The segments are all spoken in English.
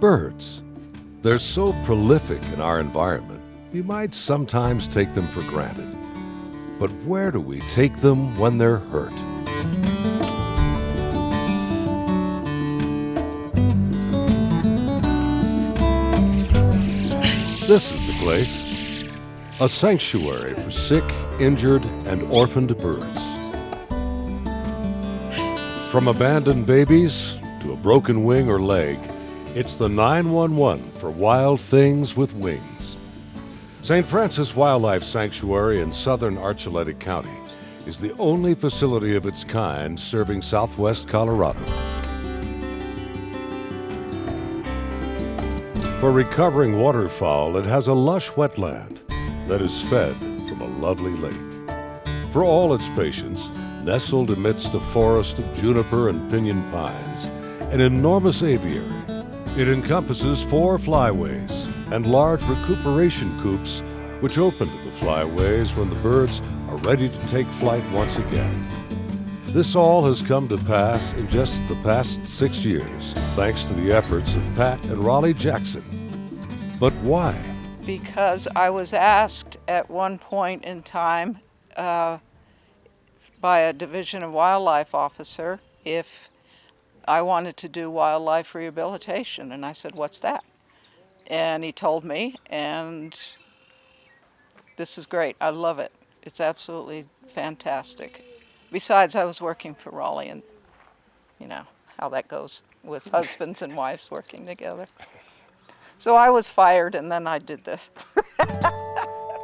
Birds. They're so prolific in our environment, we might sometimes take them for granted. But where do we take them when they're hurt? This is the place, a sanctuary for sick, injured, and orphaned birds. From abandoned babies to a broken wing or leg, it's the 911 for wild things with wings. St. Francis Wildlife Sanctuary in southern Archuleta County is the only facility of its kind serving southwest Colorado. For recovering waterfowl, it has a lush wetland that is fed from a lovely lake. For all its patients, nestled amidst a forest of juniper and pinyon pines, an enormous aviary. It encompasses 4 flyways and large recuperation coops which open to the flyways when the birds are ready to take flight once again. This all has come to pass in just the past 6 years, thanks to the efforts of Pat and Raleigh Jackson. But why? Because I was asked at one point in time by a Division of Wildlife officer if I wanted to do wildlife rehabilitation, and I said, "What's that?" And he told me, and this is great. I love it. It's absolutely fantastic. Besides, I was working for Raleigh, and you know how that goes with husbands and wives working together. So I was fired, and then I did this.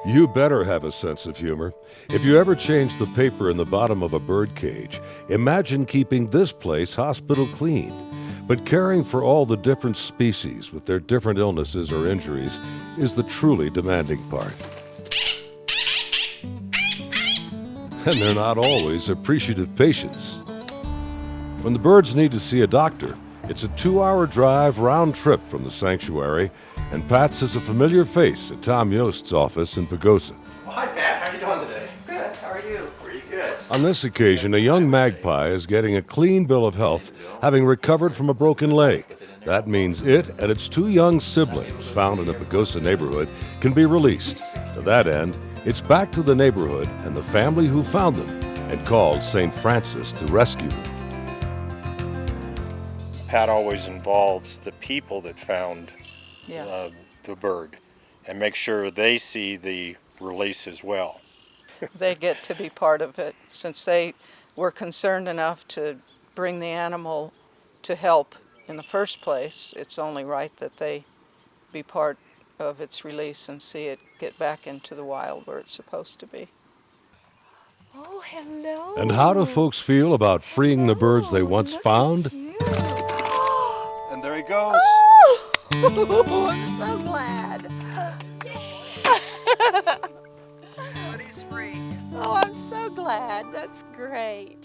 You better have a sense of humor. If you ever change the paper in the bottom of a bird cage, imagine keeping this place hospital clean. But caring for all the different species with their different illnesses or injuries is the truly demanding part. And they're not always appreciative patients. When the birds need to see a doctor, it's a 2-hour drive round trip from the sanctuary, and Pat's is a familiar face at Tom Yost's office in Pagosa. Well, hi, Pat. How are you doing today? Good. How are you? Pretty good. On this occasion, a young magpie is getting a clean bill of health, having recovered from a broken leg. That means it and its 2 young siblings, found in the Pagosa neighborhood, can be released. To that end, it's back to the neighborhood and the family who found them and called St. Francis to rescue them. Pat always involves the people that found the bird and make sure they see the release as well. They get to be part of it. Since they were concerned enough to bring the animal to help in the first place, it's only right that they be part of its release and see it get back into the wild where it's supposed to be. Oh, hello. And how do folks feel about freeing the birds they once found? And there he goes. Oh, I'm so glad. But he's free. Oh, I'm so glad. That's great.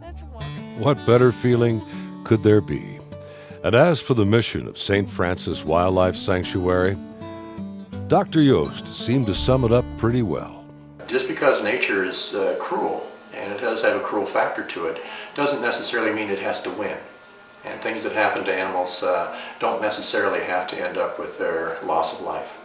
That's wonderful. What better feeling could there be? And as for the mission of St. Francis Wildlife Sanctuary, Dr. Yost seemed to sum it up pretty well. Just because nature is cruel, and it does have a cruel factor to it, doesn't necessarily mean it has to win. And things that happen to animals don't necessarily have to end up with their loss of life.